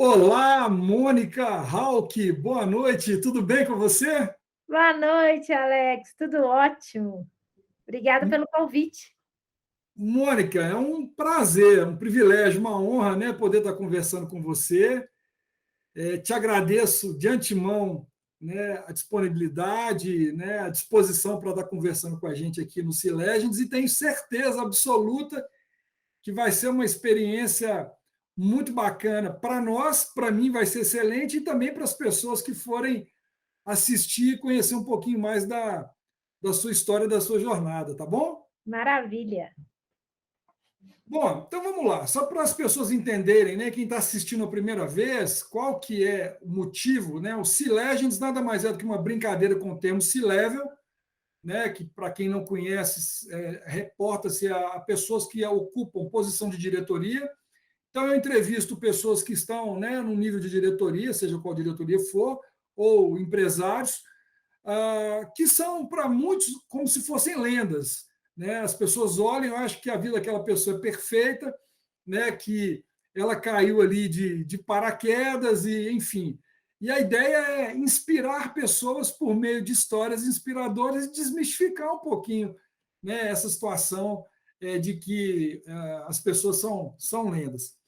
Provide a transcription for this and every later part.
Olá, Mônica Halck, boa noite, tudo bem com você? Boa noite, Alex. Tudo ótimo. Obrigada pelo convite. Mônica, é um prazer, um privilégio, uma honra, né, poder estar conversando com você. Te agradeço de antemão, né, a disponibilidade, né, a disposição para estar conversando com a gente aqui no C-Legends e tenho certeza absoluta que vai ser uma experiência muito bacana para nós, para mim vai ser excelente e também para as pessoas que forem assistir e conhecer um pouquinho mais da sua história, da sua jornada, tá bom? Maravilha. Bom, então vamos lá. Só para as pessoas entenderem, né, quem está assistindo a primeira vez, qual que é o motivo, né? O C-Legends nada mais é do que uma brincadeira com o termo C-Level, né, que para quem não conhece, reporta-se a pessoas que ocupam posição de diretoria. Então eu entrevisto pessoas que estão, né, no nível de diretoria, seja qual diretoria for, ou empresários, que são para muitos como se fossem lendas. Né? As pessoas olham e acham que a vida daquela pessoa é perfeita, né? Que ela caiu ali de paraquedas, e enfim. E a ideia é inspirar pessoas por meio de histórias inspiradoras e desmistificar um pouquinho, né, essa situação de que as pessoas são lendas.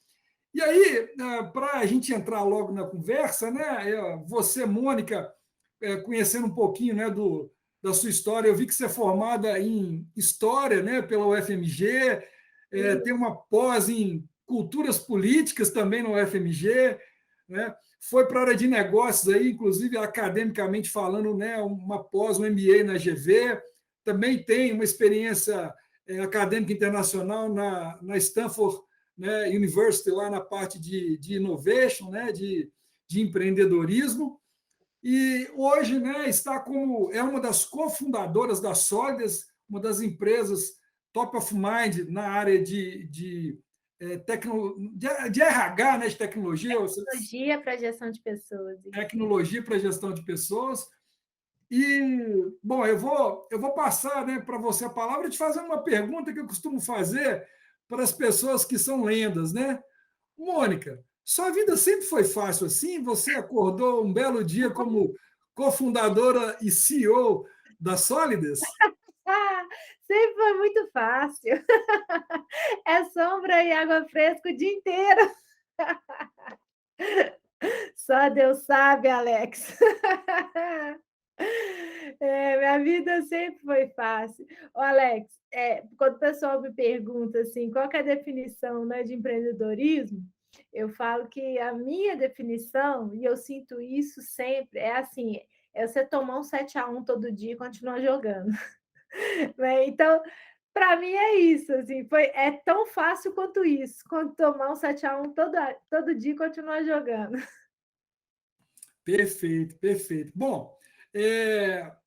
E aí, para a gente entrar logo na conversa, né, você, Mônica, conhecendo um pouquinho, né, da sua história, eu vi que você é formada em História, né, pela UFMG, tem uma pós em Culturas Políticas também na UFMG, né, foi para a área de negócios, aí, inclusive academicamente falando, né, uma pós, um MBA na GV, também tem uma experiência acadêmica internacional na Stanford, né, University, lá na parte de innovation, né, de empreendedorismo, e hoje, né, é uma das cofundadoras da Sólidas, uma das empresas top of mind na área de RH, né, de tecnologia, Tecnologia para gestão de pessoas. tecnologia para gestão de pessoas. E, bom, eu vou passar, né, para você a palavra e te fazer uma pergunta que eu costumo fazer para as pessoas que são lendas, né? Mônica, sua vida sempre foi fácil assim? Você acordou um belo dia como cofundadora e CEO da Sólidas? Ah, sempre foi muito fácil. É sombra e água fresca o dia inteiro. Só Deus sabe, Alex. Minha vida sempre foi fácil. Ô, Alex, quando o pessoal me pergunta assim, qual que é a definição, né, de empreendedorismo, eu falo que a minha definição, e eu sinto isso sempre, é assim, é você tomar um 7-1 todo dia e continuar jogando. Né? Então, para mim é isso, assim, é tão fácil quanto isso, quanto tomar um 7-1 todo dia e continuar jogando. Perfeito, perfeito. Bom,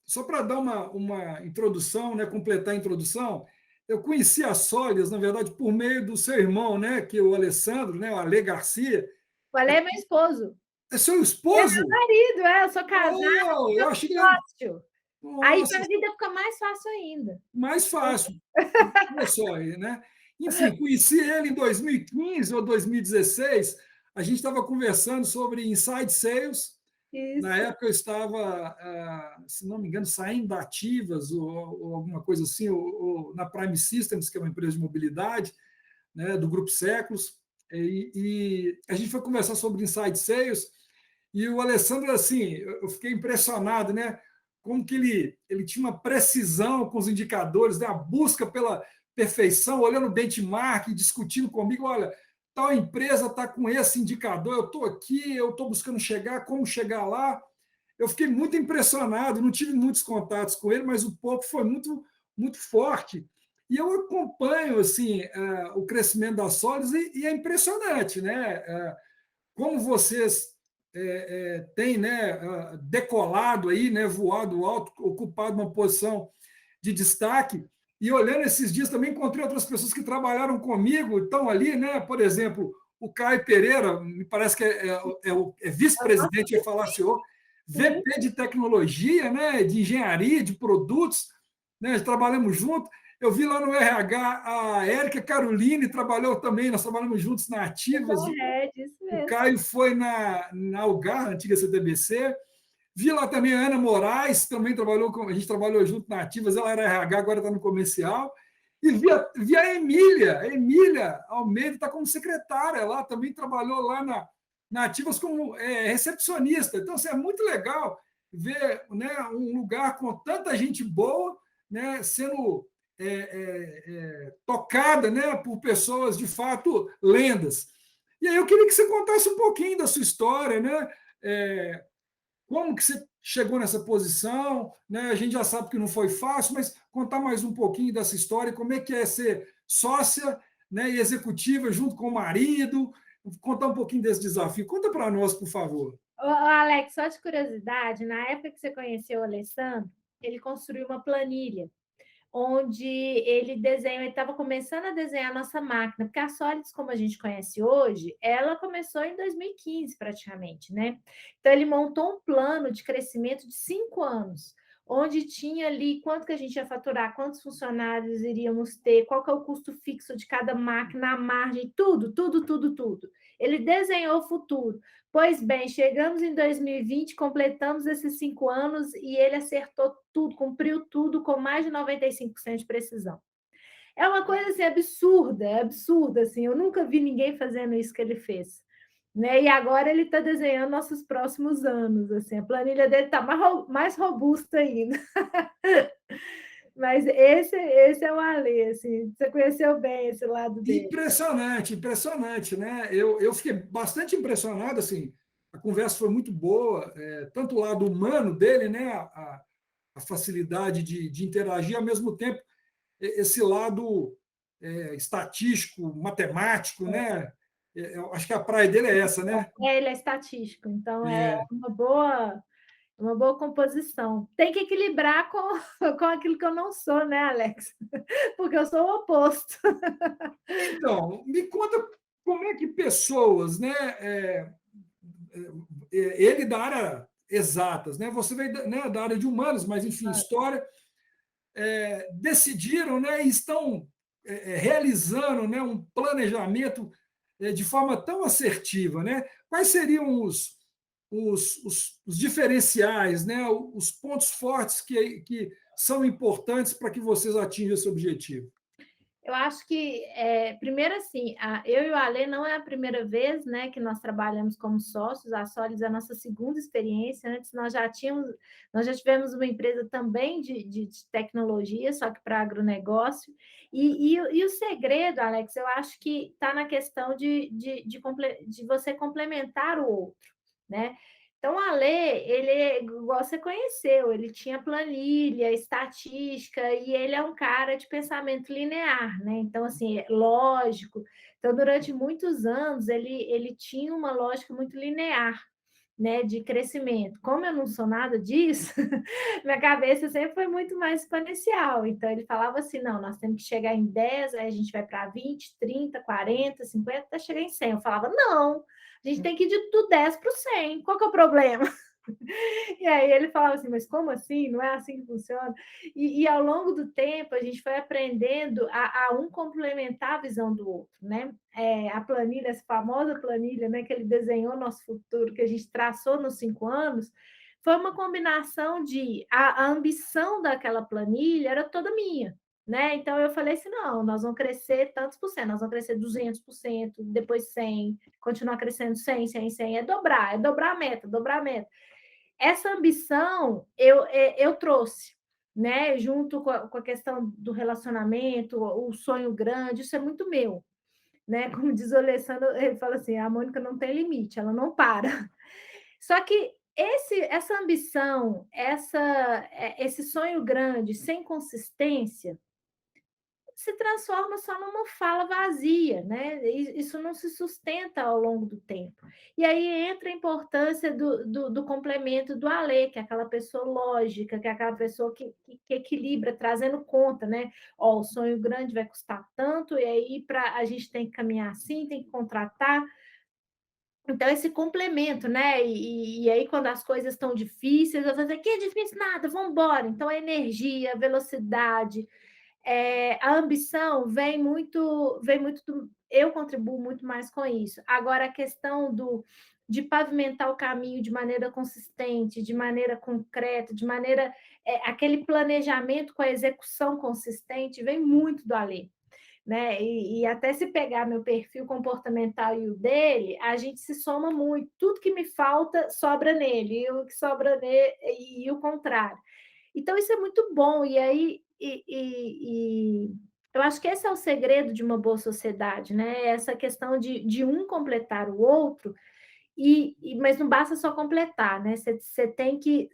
só para dar uma introdução, né, completar a introdução, eu conheci a Sólidas, na verdade, por meio do seu irmão, né, que é o Alessandro, né, o Ale Garcia. O Ale é meu esposo. É seu É meu esposo? marido, eu sou casada Oh, com eu meu achei que era... sócio. Aí Nossa, a vida fica mais fácil ainda. mais fácil. Olha só aí, né? Enfim, conheci ele em 2015 ou 2016. A gente estava conversando sobre inside sales. Na Isso. época eu estava, se não me engano, saindo da Ativas ou alguma coisa assim, ou na Prime Systems, que é uma empresa de mobilidade, né, do Grupo Séculos. E a gente foi conversar sobre inside sales. E o Alessandro, assim, eu fiquei impressionado, né? Como que ele tinha uma precisão com os indicadores, né? A busca pela perfeição, olhando o benchmark, discutindo comigo, olha, tal empresa está com esse indicador, eu estou aqui, eu estou buscando chegar, como chegar lá. Eu fiquei muito impressionado, não tive muitos contatos com ele, mas o pouco foi muito, muito forte. E eu acompanho assim o crescimento da Solis e é impressionante, né? Como vocês têm, né, decolado aí, né, voado alto, ocupado uma posição de destaque. E olhando esses dias também encontrei outras pessoas que trabalharam comigo, estão ali, né? Por exemplo, o Caio Pereira, me parece que é vice-presidente, ia falar senhor, Sim. VP de tecnologia, né? De engenharia, de produtos, né? Trabalhamos juntos. Eu vi lá no RH a Érica Caroline trabalhou também, nós trabalhamos juntos na Ativas. Isso O mesmo. Caio foi na Algar, antiga CTBC. Vi lá também a Ana Moraes, também trabalhou com, a gente trabalhou junto na Ativas, ela era RH, agora está no comercial. E vi a Emília Almeida está como secretária lá, também trabalhou lá na Ativas como recepcionista. Então, assim, é muito legal ver, né, um lugar com tanta gente boa, né, sendo tocada, né, por pessoas de fato lendas. E aí eu queria que você contasse um pouquinho da sua história, né? Como que você chegou nessa posição, né? A gente já sabe que não foi fácil, mas contar mais um pouquinho dessa história, como é que é ser sócia, né, e executiva junto com o marido, contar um pouquinho desse desafio. Conta para nós, por favor. Alex, só de curiosidade, na época que você conheceu o Alessandro, ele construiu uma planilha onde ele estava começando a desenhar a nossa máquina, porque a Solids, como a gente conhece hoje, ela começou em 2015 praticamente, né? Então ele montou um plano de crescimento de 5 anos, onde tinha ali quanto que a gente ia faturar, quantos funcionários iríamos ter, qual que é o custo fixo de cada máquina, a margem, tudo, tudo, tudo, tudo. Ele desenhou o futuro. Pois bem, chegamos em 2020, completamos esses 5 anos e ele acertou tudo, cumpriu tudo com mais de 95% de precisão. É uma coisa assim, absurda, é absurda. Assim, eu nunca vi ninguém fazendo isso que ele fez. Né? E agora ele está desenhando nossos próximos anos. Assim, a planilha dele está mais robusta ainda. Mas esse é o Ale, assim, você conheceu bem esse lado dele. Impressionante, impressionante, né? Eu fiquei bastante impressionado, assim, a conversa foi muito boa, tanto o lado humano dele, né? A facilidade de interagir, ao mesmo tempo, esse lado estatístico, matemático, né? Eu acho que a praia dele é essa, né? Ele é estatístico, então é É. uma boa composição. Tem que equilibrar com, com aquilo que eu não sou, né, Alex? Porque eu sou o oposto. Então, me conta como é que pessoas, né? Ele da área exatas, né? Você veio né, da área de humanos, mas enfim, história, decidiram, né? E estão realizando, né? Um planejamento de forma tão assertiva, né? Quais seriam os diferenciais, né? Os pontos fortes que são importantes para que vocês atinjam esse objetivo? Eu acho que, primeiro assim, eu e o Ale não é a primeira vez, né, que nós trabalhamos como sócios, a Solids é a nossa segunda experiência, antes nós já tivemos uma empresa também de tecnologia, só que para agronegócio, e o segredo, Alex, eu acho que está na questão de você complementar o outro, né? Então, o Ale, ele, igual você conheceu, ele tinha planilha, estatística, e ele é um cara de pensamento linear, né? Então, assim, é lógico. Então, durante muitos anos, ele tinha uma lógica muito linear, né, de crescimento. Como eu não sou nada disso, minha cabeça sempre foi muito mais exponencial. Então, ele falava assim: não, nós temos que chegar em 10, aí a gente vai para 20, 30, 40, 50, até chegar em 100. Eu falava: não, a gente tem que ir do 10 para o 100. Qual que é o problema? E aí ele falava assim, mas como assim? Não é assim que funciona? E ao longo do tempo a gente foi aprendendo a um complementar a visão do outro, né? A planilha, essa famosa planilha, né, que ele desenhou nosso futuro, que a gente traçou nos 5 anos, foi uma combinação de a ambição daquela planilha era toda minha. Né? Então eu falei assim: não, nós vamos crescer tantos por cento, nós vamos crescer 200%, depois 100%, continuar crescendo 100, 100, 100, é dobrar a meta, dobrar a meta. Essa ambição eu trouxe, né? Junto com a questão do relacionamento, o sonho grande, isso é muito meu, né? Como diz o Alessandro, ele fala assim: a Mônica não tem limite, ela não para. Só que essa ambição, esse sonho grande, sem consistência, se transforma só numa fala vazia, né? Isso não se sustenta ao longo do tempo. E aí entra a importância do complemento do Ale, que é aquela pessoa lógica, que é aquela pessoa que equilibra, trazendo conta, né? Ó, o sonho grande vai custar tanto, e aí a gente tem que caminhar assim, tem que contratar. Então, esse complemento, né? E aí, quando as coisas estão difíceis, eu vou dizer, que é difícil nada, vamos embora. Então, a energia, a velocidade, a ambição vem muito eu contribuo muito mais com isso. Agora, a questão de pavimentar o caminho de maneira consistente, de maneira concreta, de maneira aquele planejamento com a execução consistente, vem muito do Alê. Né? E até se pegar meu perfil comportamental e o dele, a gente se soma muito. Tudo que me falta sobra nele, e o que sobra nele, e o contrário. Então, isso é muito bom. E aí, eu acho que esse é o segredo de uma boa sociedade, né? Essa questão de um completar o outro, mas não basta só completar, né? Você tem que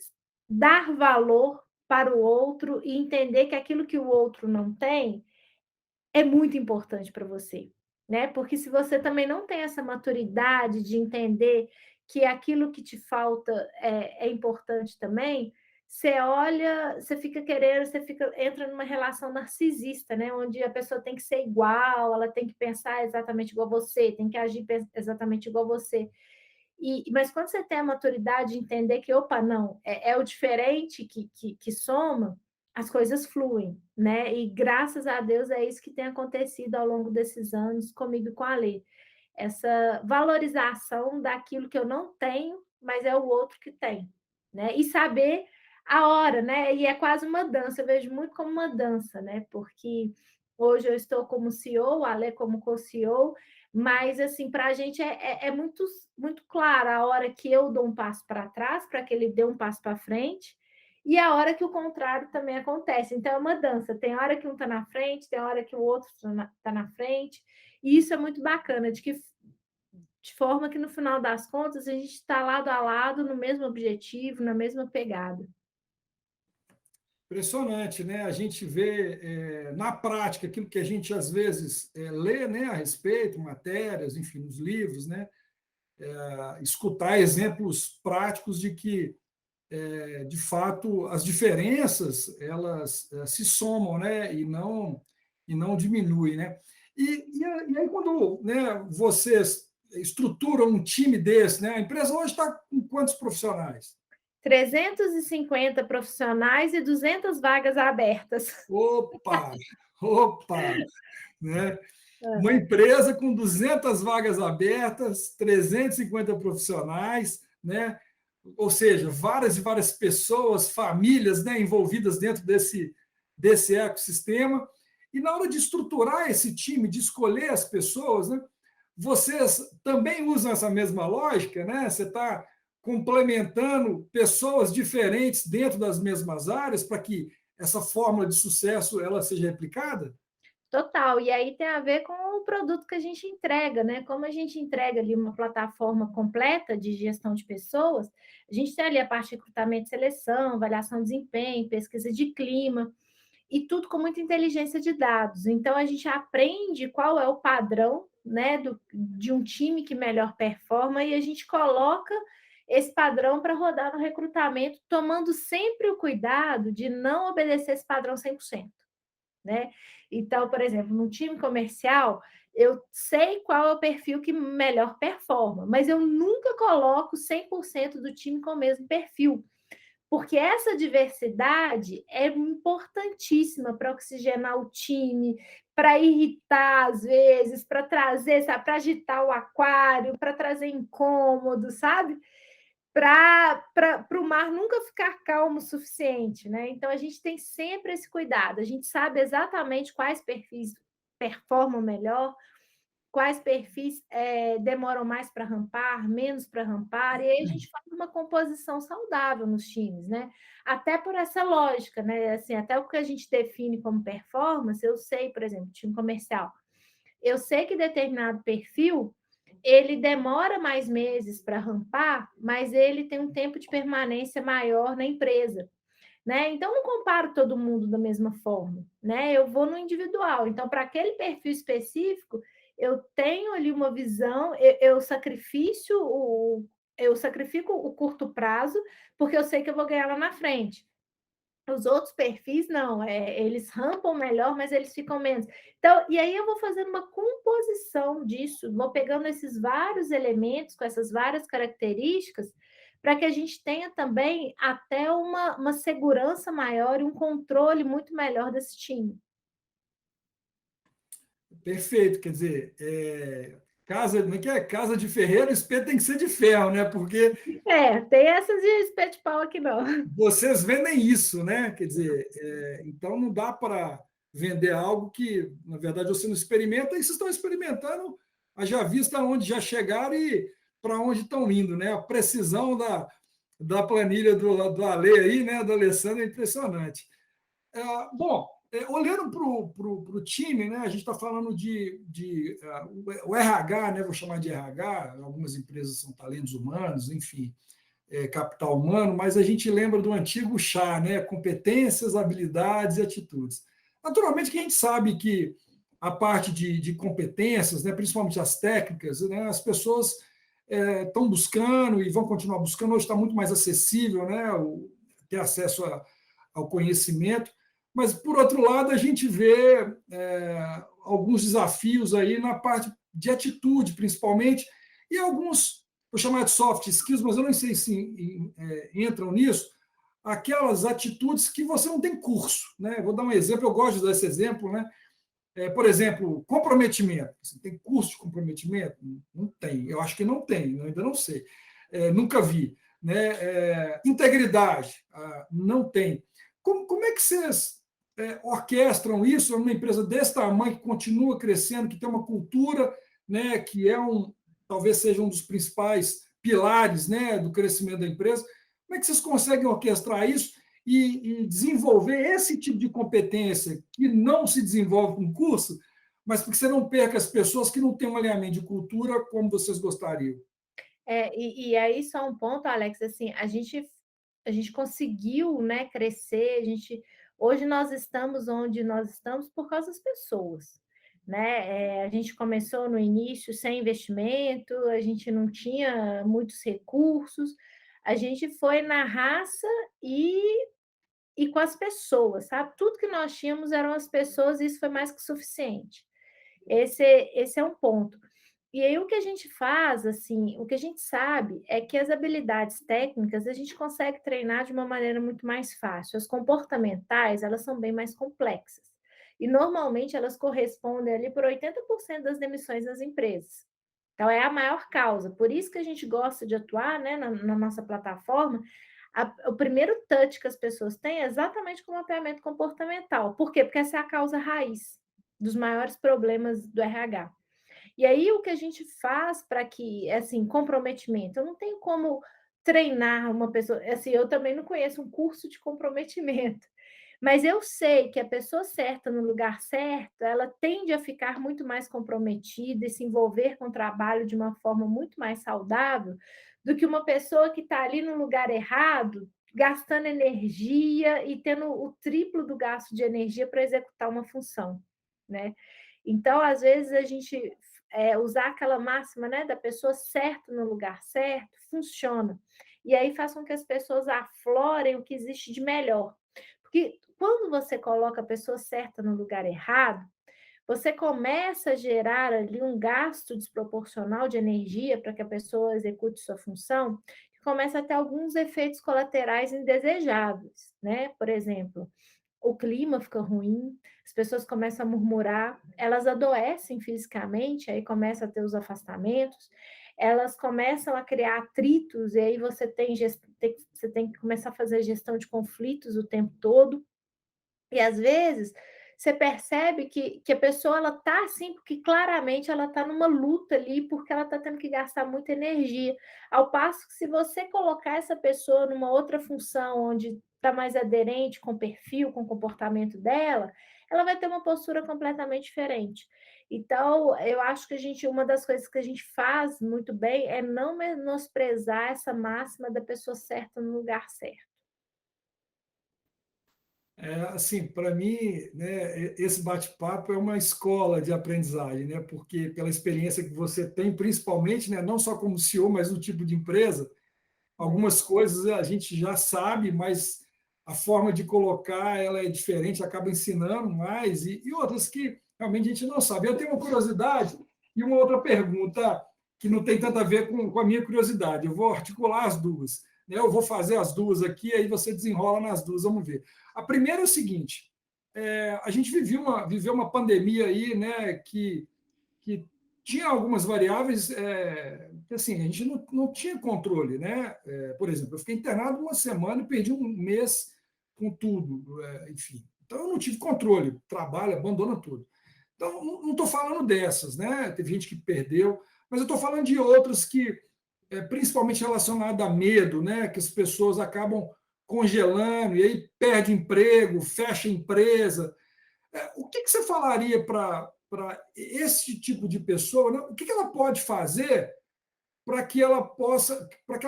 dar valor para o outro e entender que aquilo que o outro não tem é muito importante para você, né? Porque se você também não tem essa maturidade de entender que aquilo que te falta é importante também, você olha, você fica querendo, entra numa relação narcisista, né? Onde a pessoa tem que ser igual, ela tem que pensar exatamente igual a você, tem que agir exatamente igual a você. Mas quando você tem a maturidade de entender que, opa, não, é o diferente que soma, as coisas fluem, né? E graças a Deus é isso que tem acontecido ao longo desses anos comigo e com a Lê. Essa valorização daquilo que eu não tenho, mas é o outro que tem, né? E saber a hora, né? E é quase uma dança, eu vejo muito como uma dança, né? Porque hoje eu estou como CEO, a Lê como co-CEO, mas assim, para a gente é muito, muito claro a hora que eu dou um passo para trás, para que ele dê um passo para frente, e a hora que o contrário também acontece. Então, é uma dança. Tem hora que um está na frente, tem hora que o outro está na frente. E isso é muito bacana, de forma que, no final das contas, a gente está lado a lado, no mesmo objetivo, na mesma pegada. Impressionante, né? A gente vê na prática aquilo que a gente às vezes lê, né, a respeito, matérias, enfim, nos livros, né? Escutar exemplos práticos de que, de fato, as diferenças elas se somam, né? E não diminuem, né? E aí quando, né, vocês estruturam um time desse, né? A empresa hoje está com quantos profissionais? 350 profissionais e 200 vagas abertas. Opa, opa, né? Uma empresa com 200 vagas abertas, 350 profissionais, né? Ou seja, várias e várias pessoas, famílias, né, envolvidas dentro desse ecossistema. E na hora de estruturar esse time, de escolher as pessoas, né, vocês também usam essa mesma lógica, né? Você está complementando pessoas diferentes dentro das mesmas áreas para que essa fórmula de sucesso ela seja replicada? Total, e aí tem a ver com o produto que a gente entrega, né? Como a gente entrega ali uma plataforma completa de gestão de pessoas, a gente tem ali a parte de recrutamento e seleção, avaliação de desempenho, pesquisa de clima, e tudo com muita inteligência de dados. Então, a gente aprende qual é o padrão, né, de um time que melhor performa, e a gente coloca esse padrão para rodar no recrutamento, tomando sempre o cuidado de não obedecer esse padrão 100%. Né? Então, por exemplo, no time comercial, eu sei qual é o perfil que melhor performa, mas eu nunca coloco 100% do time com o mesmo perfil, porque essa diversidade é importantíssima para oxigenar o time, para irritar às vezes, para trazer, para agitar o aquário, para trazer incômodo, sabe? Para o mar nunca ficar calmo o suficiente, né? Então a gente tem sempre esse cuidado, a gente sabe exatamente quais perfis performam melhor, quais perfis demoram mais para rampar, menos para rampar, e aí a gente faz uma composição saudável nos times, né? Até por essa lógica, né? Assim, até o que a gente define como performance, eu sei, por exemplo, time comercial, eu sei que determinado perfil ele demora mais meses para rampar, mas ele tem um tempo de permanência maior na empresa. Né? Então, não comparo todo mundo da mesma forma. Né? Eu vou no individual. Então, para aquele perfil específico, eu tenho ali uma visão, eu sacrifico o curto prazo, porque eu sei que eu vou ganhar lá na frente. Os outros perfis, não, eles rampam melhor, mas eles ficam menos. Então, e aí eu vou fazendo uma composição disso, vou pegando esses vários elementos, com essas várias características, para que a gente tenha também até uma segurança maior e um controle muito melhor desse time. Perfeito, quer dizer, casa, não é que é casa de ferreiro, o espeto tem que ser de ferro, né? Porque Tem essas de espeto de pau aqui não. vocês vendem isso, né? Quer dizer, então não dá para vender algo que, na verdade, você não experimenta, e vocês estão experimentando, já vista onde já chegaram e para onde estão indo, né? A precisão da planilha do Ale aí, né? Do Alessandro é impressionante. Bom, olhando para o time, né? A gente está falando o RH, né? Vou chamar de RH, algumas empresas são talentos humanos, enfim, capital humano, mas a gente lembra do antigo chá, né? Competências, habilidades e atitudes. Naturalmente que a gente sabe que a parte de competências, né? Principalmente as técnicas, né? As pessoas estão buscando e vão continuar buscando. Hoje está muito mais acessível, né? Ter acesso ao conhecimento. Mas, por outro lado, a gente vê alguns desafios aí na parte de atitude, principalmente, e alguns, vou chamar de soft skills, mas eu não sei se entram nisso, aquelas atitudes que você não tem curso. Né? Vou dar um exemplo, eu gosto de dar esse exemplo. Né? Por exemplo, comprometimento. Você tem curso de comprometimento? Não tem. Eu acho que não tem, eu ainda não sei. Nunca vi. Né? Integridade? Não tem. Como é que vocês orquestram isso numa empresa desse tamanho, que continua crescendo, que tem uma cultura, né, que talvez seja um dos principais pilares, né, do crescimento da empresa? Como é que vocês conseguem orquestrar isso e desenvolver esse tipo de competência que não se desenvolve com curso, mas porque você não perca as pessoas que não têm um alinhamento de cultura como vocês gostariam? E aí só um ponto, Alex, assim, a gente conseguiu, né, crescer, hoje nós estamos onde nós estamos por causa das pessoas, né? A gente começou no início sem investimento, a gente não tinha muitos recursos, a gente foi na raça e com as pessoas, sabe? Tudo que nós tínhamos eram as pessoas e isso foi mais que suficiente. Esse é um ponto. E aí o que a gente faz, assim, o que a gente sabe é que as habilidades técnicas a gente consegue treinar de uma maneira muito mais fácil. As comportamentais, elas são bem mais complexas. E normalmente elas correspondem ali por 80% das demissões nas empresas. Então é a maior causa. Por isso que a gente gosta de atuar, né, na nossa plataforma. O primeiro touch que as pessoas têm é exatamente com o mapeamento comportamental. Por quê? Porque essa é a causa raiz dos maiores problemas do RH. E aí o que a gente faz para que, assim, comprometimento, eu não tenho como treinar uma pessoa, assim, eu também não conheço um curso de comprometimento, mas eu sei que a pessoa certa no lugar certo, ela tende a ficar muito mais comprometida e se envolver com o trabalho de uma forma muito mais saudável do que uma pessoa que está ali no lugar errado, gastando energia e tendo o triplo do gasto de energia para executar uma função, né? Então, às vezes, a gente usar aquela máxima, né, da pessoa certa no lugar certo, funciona. E aí faz com que as pessoas aflorem o que existe de melhor. Porque quando você coloca a pessoa certa no lugar errado, você começa a gerar ali um gasto desproporcional de energia para que a pessoa execute sua função, que começa a ter alguns efeitos colaterais indesejáveis, né? Por exemplo, o clima fica ruim, as pessoas começam a murmurar, elas adoecem fisicamente, aí começa a ter os afastamentos, elas começam a criar atritos, e aí você tem que começar a fazer gestão de conflitos o tempo todo. E às vezes você percebe que a pessoa ela tá assim, porque claramente ela está numa luta ali, porque ela está tendo que gastar muita energia. Ao passo que se você colocar essa pessoa numa outra função, onde está mais aderente com o perfil, com o comportamento dela, ela vai ter uma postura completamente diferente. Então, eu acho que uma das coisas que a gente faz muito bem é não menosprezar essa máxima da pessoa certa no lugar certo. Assim, para mim, né, esse bate-papo é uma escola de aprendizagem, né, porque pela experiência que você tem, principalmente, né, não só como CEO, mas no tipo de empresa, algumas coisas a gente já sabe, mas a forma de colocar ela é diferente, acaba ensinando mais, e outras que realmente a gente não sabe. Eu tenho uma curiosidade e uma outra pergunta que não tem tanto a ver com a minha curiosidade. Eu vou articular as duas. Né? Eu vou fazer as duas aqui, aí você desenrola nas duas, vamos ver. A primeira é o seguinte: a gente viveu uma pandemia aí, né, que tinha algumas variáveis que assim, a gente não tinha controle, né? Por exemplo, eu fiquei internado uma semana e perdi um mês com tudo, enfim. Então, eu não tive controle, trabalho, abandona tudo. Então, não estou falando dessas, né? Teve gente que perdeu, mas eu estou falando de outras que, principalmente relacionadas a medo, né? Que as pessoas acabam congelando e aí perde emprego, fecha empresa. O que você falaria para esse tipo de pessoa? Né? O que ela pode fazer para que ela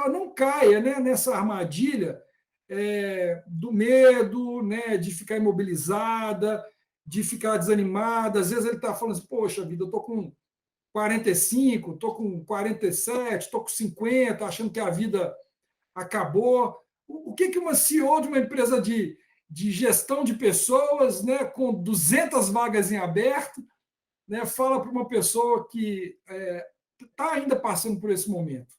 não caia, né, nessa armadilha do medo, né, de ficar imobilizada, de ficar desanimada. Às vezes ele está falando assim, poxa vida, eu estou com 45, estou com 47, estou com 50, achando que a vida acabou. O que uma CEO de uma empresa de gestão de pessoas, né, com 200 vagas em aberto, né, fala para uma pessoa que está ainda passando por esse momento?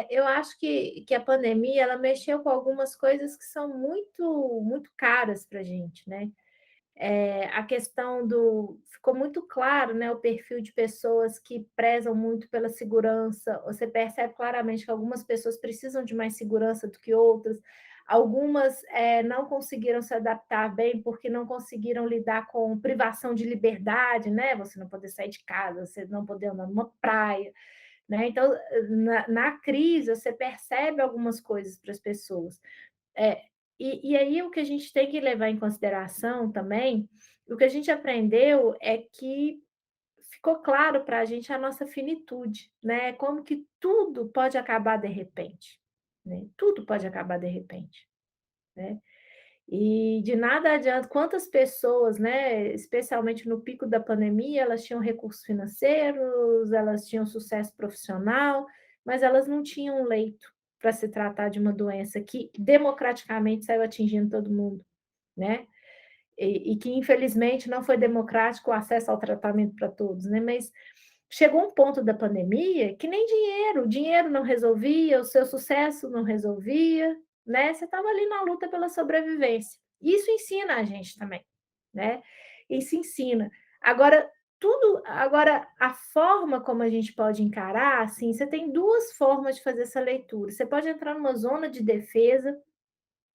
Eu acho que a pandemia ela mexeu com algumas coisas que são muito caras para a gente, né? A questão do ficou muito claro, né, o perfil de pessoas que prezam muito pela segurança. Você percebe claramente que algumas pessoas precisam de mais segurança do que outras. Algumas não conseguiram se adaptar bem porque não conseguiram lidar com privação de liberdade, né? Você não poder sair de casa, você não poder andar numa praia, né? Então, na crise, você percebe algumas coisas para as pessoas. É, e aí o que a gente tem que levar em consideração também, o que a gente aprendeu é que ficou claro para a gente a nossa finitude, né? Como que tudo pode acabar de repente, né? Tudo pode acabar de repente, né? E de nada adianta quantas pessoas, né, especialmente no pico da pandemia, elas tinham recursos financeiros, elas tinham sucesso profissional, mas elas não tinham um leito para se tratar de uma doença que democraticamente saiu atingindo todo mundo, né? E que infelizmente não foi democrático o acesso ao tratamento para todos, né? Mas chegou um ponto da pandemia que nem dinheiro, o dinheiro não resolvia, o seu sucesso não resolvia, né? Você estava ali na luta pela sobrevivência. Isso ensina a gente também, né? Isso ensina. Agora a forma como a gente pode encarar, assim, você tem duas formas de fazer essa leitura. Você pode entrar numa zona de defesa,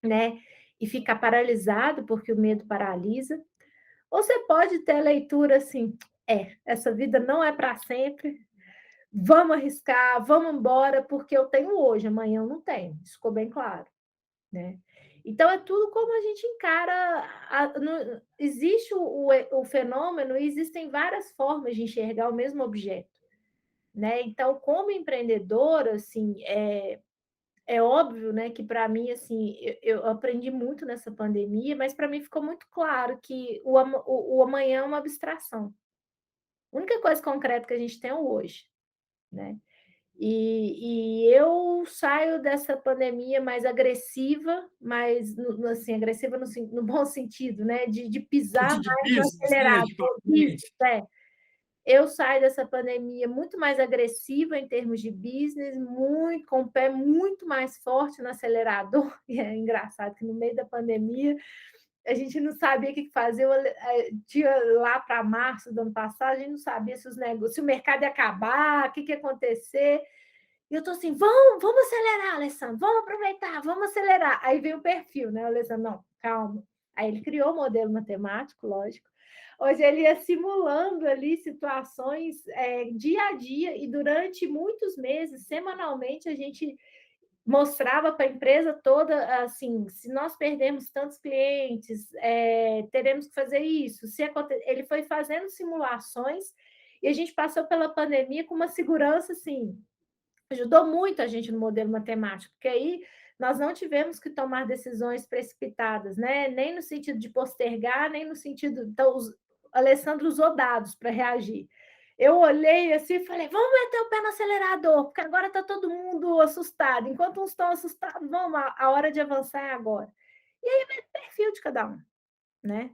né? E ficar paralisado porque o medo paralisa, ou você pode ter a leitura assim: essa vida não é para sempre, vamos arriscar, vamos embora, porque eu tenho hoje, amanhã eu não tenho. Isso ficou bem claro, né? Então, é tudo como a gente encara. Existe o fenômeno e existem várias formas de enxergar o mesmo objeto, né? Então, como empreendedora, assim, é óbvio, né, que para mim, assim, eu aprendi muito nessa pandemia, mas para mim ficou muito claro que o amanhã é uma abstração. A única coisa concreta que a gente tem é o hoje, né? E eu saio dessa pandemia mais agressiva, mais assim, agressiva no bom sentido, né? De pisar De mais no business, né, de acelerador. Isso, paciente. eu saio dessa pandemia muito mais agressiva em termos de business, muito, com o pé muito mais forte no acelerador. E é engraçado que no meio da pandemia a gente não sabia o que fazer. Tinha lá para março do ano passado, a gente não sabia se os negócios, se o mercado ia acabar, o que ia acontecer. E eu estou assim, vamos acelerar, Alessandro, vamos aproveitar, vamos acelerar. Aí veio o perfil, né, Alessandro? Não, calma. Aí ele criou o modelo matemático, lógico. Hoje ele ia simulando ali situações dia a dia, e durante muitos meses, semanalmente, a gente mostrava para a empresa toda, assim, se nós perdemos tantos clientes, teremos que fazer isso. Ele foi fazendo simulações e a gente passou pela pandemia com uma segurança, assim, ajudou muito a gente no modelo matemático, porque aí nós não tivemos que tomar decisões precipitadas, né? Nem no sentido de postergar, nem no sentido. Então, Alessandro usou dados para reagir. Eu olhei assim e falei: vamos meter o pé no acelerador, porque agora está todo mundo assustado. Enquanto uns estão assustados, vamos, a hora de avançar é agora. E aí é do perfil de cada um, né?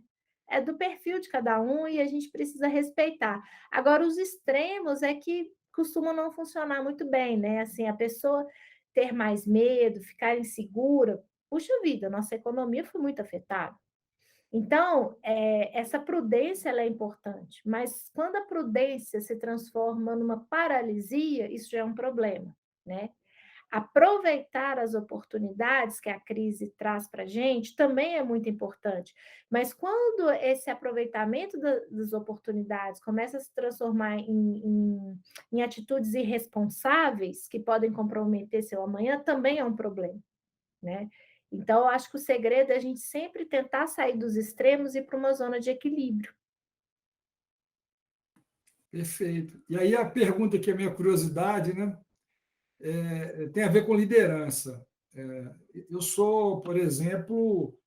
É do perfil de cada um e a gente precisa respeitar. Agora, os extremos é que costumam não funcionar muito bem, né? Assim, a pessoa ter mais medo, ficar insegura. Puxa vida, nossa economia foi muito afetada, Então, essa prudência ela é importante, mas quando a prudência se transforma numa paralisia, isso já é um problema, né? Aproveitar as oportunidades que a crise traz para a gente também é muito importante, mas quando esse aproveitamento das oportunidades começa a se transformar em atitudes irresponsáveis que podem comprometer seu amanhã, também é um problema, né? Então, eu acho que o segredo é a gente sempre tentar sair dos extremos e ir para uma zona de equilíbrio. Perfeito. E aí a pergunta que é a minha curiosidade, né, tem a ver com liderança. É, eu sou, por exemplo,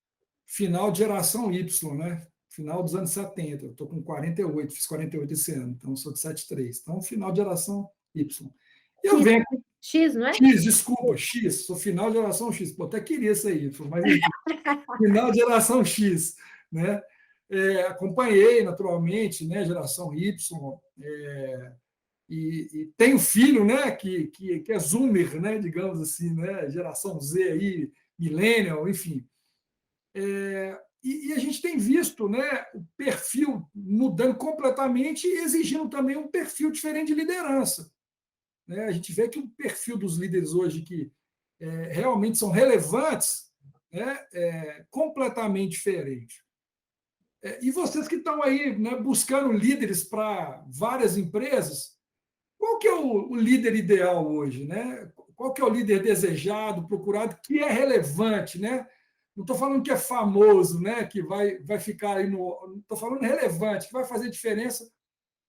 final de geração Y, né? Final dos anos 70. Eu estou com 48, fiz 48 esse ano, então sou de 73. Então, final de geração Y. Eu X, venho. X, não é? X, desculpa, X, sou final de geração X. Pô, até queria isso aí, mas enfim, final de geração X, né? Acompanhei naturalmente, né, geração Y, e tenho filho, né, que é Zoomer, né, digamos assim, né, geração Z aí, Millennial, enfim. E a gente tem visto, né, o perfil mudando completamente e exigindo também um perfil diferente de liderança. Né? A gente vê que o perfil dos líderes hoje que realmente são relevantes é completamente diferente. E vocês que estão aí, né, buscando líderes para várias empresas, qual que é o líder ideal hoje? Né? Qual que é o líder desejado, procurado, que é relevante? Né? Não estou falando que é famoso, né, que vai ficar aí no. Estou falando relevante, que vai fazer diferença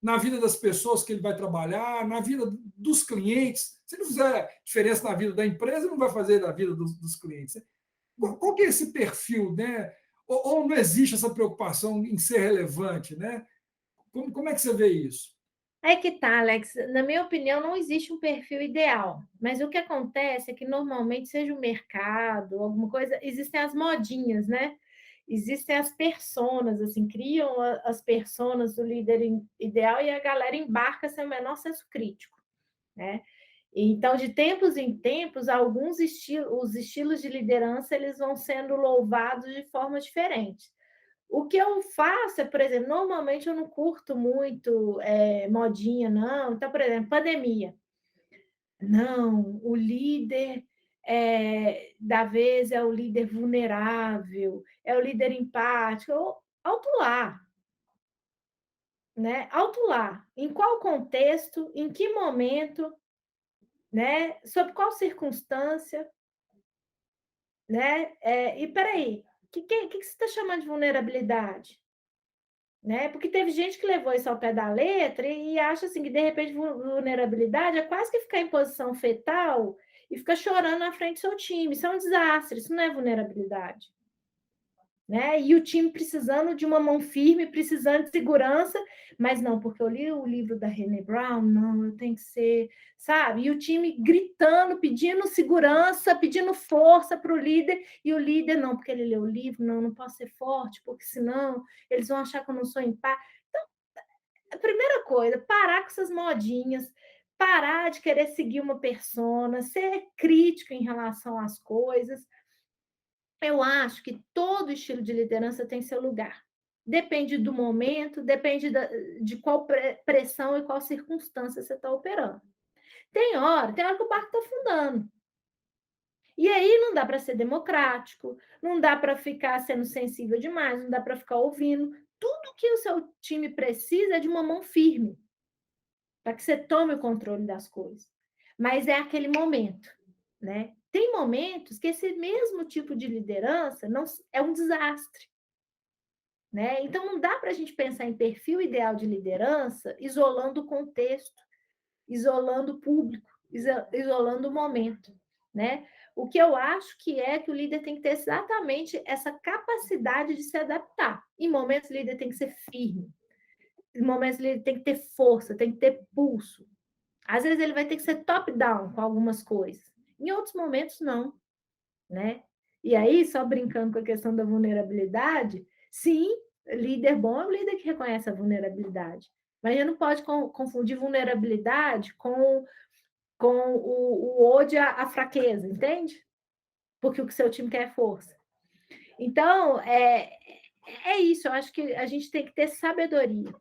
na vida das pessoas que ele vai trabalhar, na vida dos clientes. Se não fizer diferença na vida da empresa, não vai fazer na vida dos clientes. Qual que é esse perfil? Né? Ou não existe essa preocupação em ser relevante? Né? Como é que você vê isso? Aí que tá, Alex. Na minha opinião, não existe um perfil ideal. Mas o que acontece é que normalmente, seja o mercado, alguma coisa, existem as modinhas, né? Existem as personas, assim, criam as personas do líder ideal e a galera embarca sem o menor senso crítico, né? Então, de tempos em tempos, os estilos de liderança eles vão sendo louvados de forma diferente. O que eu faço é, por exemplo, normalmente eu não curto muito modinha, não. Então, por exemplo, pandemia. Não, o líder da vez é o líder vulnerável, é o líder empático. Alto lá, né? Alto lá. Em qual contexto, em que momento, né? Sob qual circunstância, né? E peraí, que você está chamando de vulnerabilidade? Né? Porque teve gente que levou isso ao pé da letra e acha assim que de repente vulnerabilidade é quase que ficar em posição fetal e ficar chorando na frente do seu time. Isso é um desastre, isso não é vulnerabilidade. Né? E o time precisando de uma mão firme, precisando de segurança, mas não, porque eu li o livro da Brené Brown, não, eu tenho que ser, sabe? E o time gritando, pedindo segurança, pedindo força para o líder, e o líder, não, porque ele leu o livro, não, não posso ser forte, porque senão eles vão achar que eu não sou empático. Então, a primeira coisa, parar com essas modinhas, parar de querer seguir uma persona, ser crítico em relação às coisas. Eu acho que todo estilo de liderança tem seu lugar. Depende do momento, depende de qual pressão e qual circunstância você está operando. Tem hora que o barco está afundando. E aí não dá para ser democrático, não dá para ficar sendo sensível demais, não dá para ficar ouvindo. Tudo que o seu time precisa é de uma mão firme, para que você tome o controle das coisas. Mas é aquele momento, né? Tem momentos que esse mesmo tipo de liderança não é um desastre, né? Então não dá para a gente pensar em perfil ideal de liderança isolando o contexto, isolando o público, isolando o momento, né? O que eu acho que é que o líder tem que ter exatamente essa capacidade de se adaptar. Em momentos o líder tem que ser firme, em momentos o líder tem que ter força, tem que ter pulso. Às vezes ele vai ter que ser top-down com algumas coisas. Em outros momentos, não, né? E aí, só brincando com a questão da vulnerabilidade, sim, líder bom é o líder que reconhece a vulnerabilidade. Mas a gente não pode confundir vulnerabilidade com o ode à fraqueza, entende? Porque o que seu time quer é força. Então, é isso, eu acho que a gente tem que ter sabedoria.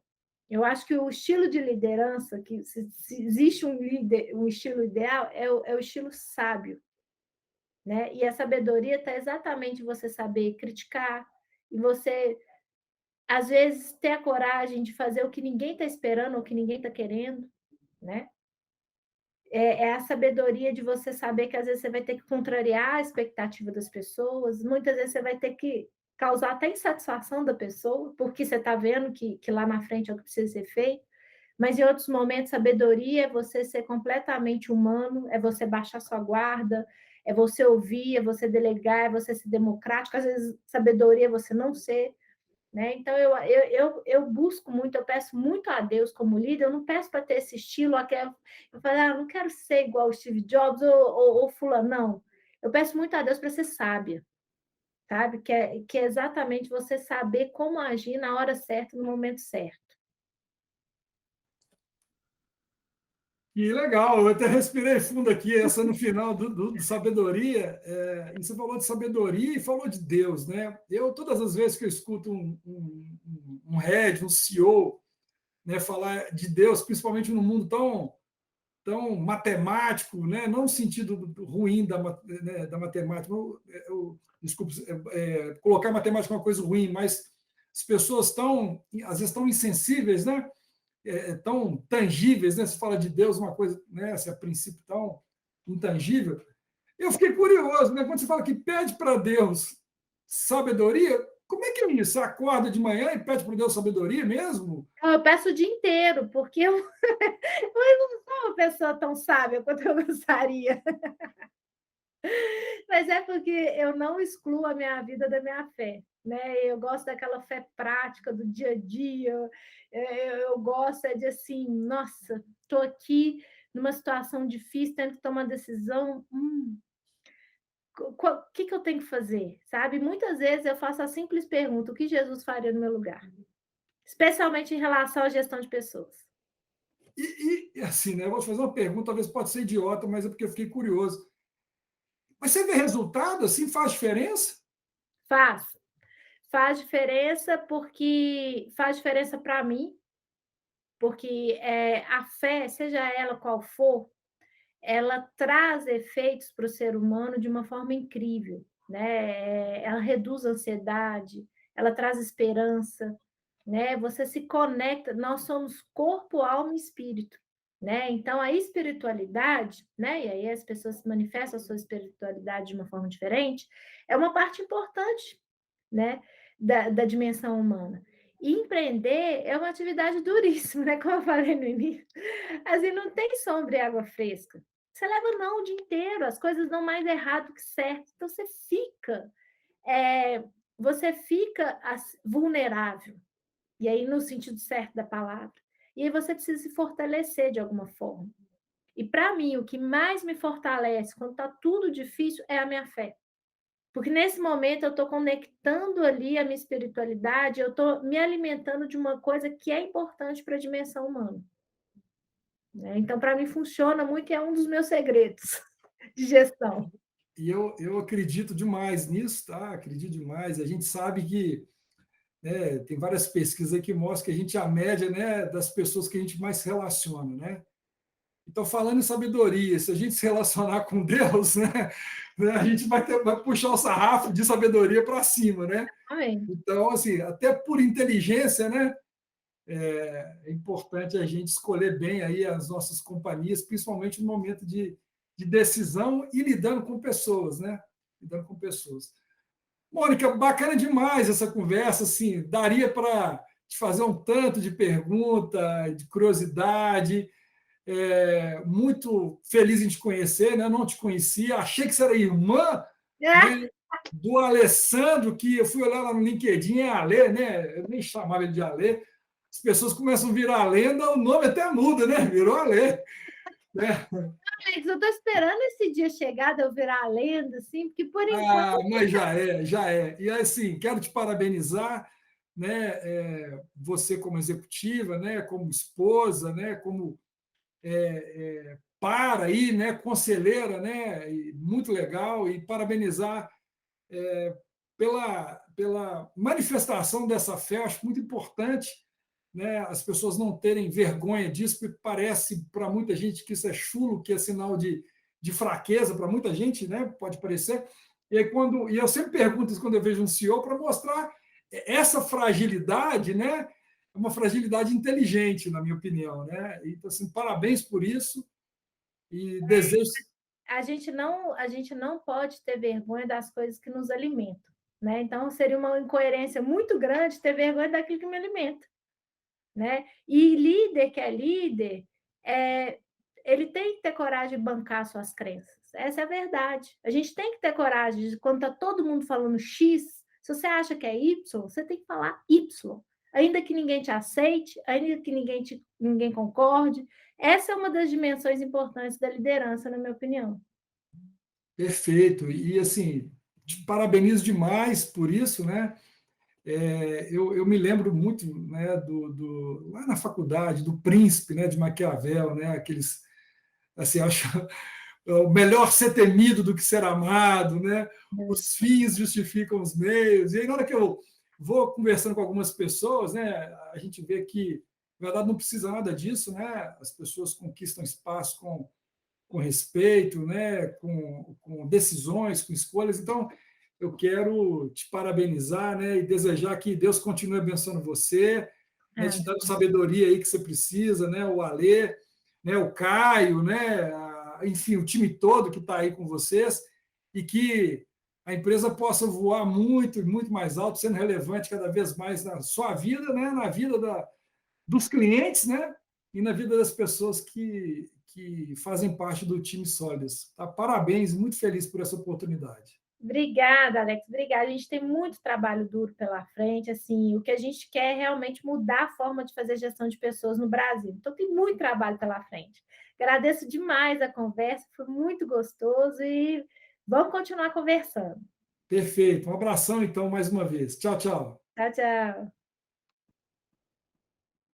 Eu acho que o estilo de liderança, que se existe um líder, um estilo ideal, é o estilo sábio, né? E a sabedoria está exatamente em você saber criticar, e você, às vezes, ter a coragem de fazer o que ninguém está esperando, ou o que ninguém está querendo, né? É a sabedoria de você saber que às vezes você vai ter que contrariar a expectativa das pessoas, muitas vezes você vai ter que causar até insatisfação da pessoa, porque você está vendo que lá na frente é o que precisa ser feito, mas em outros momentos, sabedoria é você ser completamente humano, é você baixar sua guarda, é você ouvir, é você delegar, é você ser democrático, às vezes sabedoria é você não ser, né? Então, eu busco muito, eu peço muito a Deus como líder, eu não peço para ter esse estilo, eu falo, não quero ser igual o Steve Jobs ou fulano, não. Eu peço muito a Deus para ser sábia, sabe? Que é exatamente você saber como agir na hora certa, no momento certo. Que legal, eu até respirei fundo aqui, essa no final do sabedoria, e você falou de sabedoria e falou de Deus, né? Eu, todas as vezes que eu escuto um head, um CEO, né, falar de Deus, principalmente num mundo tão matemático, né? Não no sentido ruim né, da matemática, desculpe, colocar matemática uma coisa ruim, mas as pessoas às vezes, tão insensíveis, né? Tão tangíveis, né? Se fala de Deus, uma coisa, né? Esse a princípio tão intangível. Eu fiquei curioso, né? Quando você fala que pede para Deus sabedoria, como é que é isso? Você acorda de manhã e pede para Deus sabedoria mesmo? Eu peço o dia inteiro, porque eu, eu não sou uma pessoa tão sábia quanto eu gostaria. Mas é porque eu não excluo a minha vida da minha fé, né? Eu gosto daquela fé prática do dia a dia. Eu gosto de assim, nossa, estou aqui numa situação difícil, tendo que tomar uma decisão. O que eu tenho que fazer? Sabe? Muitas vezes eu faço a simples pergunta: o que Jesus faria no meu lugar? Especialmente em relação à gestão de pessoas. E assim, né? Eu vou te fazer uma pergunta, talvez pode ser idiota, mas é porque eu fiquei curioso. Mas você vê resultado, assim, faz diferença? Faz. Faz diferença porque faz diferença para mim, porque a fé, seja ela qual for, ela traz efeitos para o ser humano de uma forma incrível, né? Ela reduz a ansiedade, ela traz esperança, né? Você se conecta, nós somos corpo, alma e espírito, né? Então a espiritualidade, né? E aí as pessoas manifestam a sua espiritualidade de uma forma diferente, é uma parte importante, né? Da dimensão humana. E empreender é uma atividade duríssima, né? Como eu falei no início, assim, não tem sombra e água fresca. Você leva não o dia inteiro, as coisas dão mais errado que certo. Então é, você fica vulnerável, e aí no sentido certo da palavra. E aí você precisa se fortalecer de alguma forma. E para mim, o que mais me fortalece quando está tudo difícil é a minha fé. Porque nesse momento eu estou conectando ali a minha espiritualidade, eu estou me alimentando de uma coisa que é importante para a dimensão humana, né? Então, para mim, funciona muito e é um dos meus segredos de gestão. E eu acredito demais nisso, tá? Acredito demais. A gente sabe que, né, tem várias pesquisas que mostram que a gente é a média, né, das pessoas que a gente mais se relaciona, né? Então, falando em sabedoria, se a gente se relacionar com Deus, né, a gente vai puxar o sarrafo de sabedoria para cima, né? Amém. Então, assim, até por inteligência, né, é importante a gente escolher bem aí as nossas companhias, principalmente no momento de decisão e lidando com pessoas, né? Lidando com pessoas. Mônica, bacana demais essa conversa, assim, daria para te fazer um tanto de pergunta, de curiosidade. Muito feliz em te conhecer, né? Não te conhecia, achei que você era irmã, Ah, né, do Alessandro, que eu fui olhar lá no LinkedIn, é Alê, né? Eu nem chamava ele de Alê. As pessoas começam a virar lenda, o nome até muda, né? Virou Alê. Né? Alex, eu estou esperando esse dia chegar de eu virar a lenda, assim, porque por enquanto. Ah, mas já é, já é. E assim, quero te parabenizar, né? Você como executiva, né? Como esposa, né? Como para aí, né? Conselheira, né? E muito legal. E parabenizar pela manifestação dessa fé, acho muito importante, né, as pessoas não terem vergonha disso, porque parece para muita gente que isso é chulo, que é sinal de fraqueza, para muita gente, né, pode parecer. E eu sempre pergunto isso quando eu vejo um CEO, para mostrar essa fragilidade, né, é uma fragilidade inteligente, na minha opinião. Né? Então, assim, parabéns por isso e desejo. A gente não pode ter vergonha das coisas que nos alimentam. Né? Então, seria uma incoerência muito grande ter vergonha daquilo que me alimenta. Né? E líder que é líder, ele tem que ter coragem de bancar suas crenças. Essa é a verdade. A gente tem que ter coragem de, quando está todo mundo falando X, se você acha que é Y, você tem que falar Y. Ainda que ninguém te aceite, ainda que ninguém concorde. Essa é uma das dimensões importantes da liderança, na minha opinião. Perfeito. E, assim, te parabenizo demais por isso, né? Eu me lembro muito, né, lá na faculdade, do Príncipe, né, de Maquiavel, né, aqueles, assim, acho o melhor ser temido do que ser amado, né? Os fins justificam os meios. E aí, na hora que eu vou conversando com algumas pessoas, né, a gente vê que, na verdade, não precisa nada disso, né? As pessoas conquistam espaço com respeito, né? Com decisões, com escolhas. Então, eu quero te parabenizar, né, e desejar que Deus continue abençoando você, né, te dando sabedoria aí que você precisa, né, o Alê, né, o Caio, né, enfim, o time todo que está aí com vocês, e que a empresa possa voar muito, muito mais alto, sendo relevante cada vez mais na sua vida, né, na vida dos clientes, né, e na vida das pessoas que fazem parte do time Sólidas. Tá? Parabéns, muito feliz por essa oportunidade. Obrigada, Alex. Obrigada. A gente tem muito trabalho duro pela frente. Assim, o que a gente quer é realmente mudar a forma de fazer gestão de pessoas no Brasil. Então, tem muito trabalho pela frente. Agradeço demais a conversa, foi muito gostoso e vamos continuar conversando. Perfeito. Um abração, então, mais uma vez. Tchau, tchau. Tchau, tchau.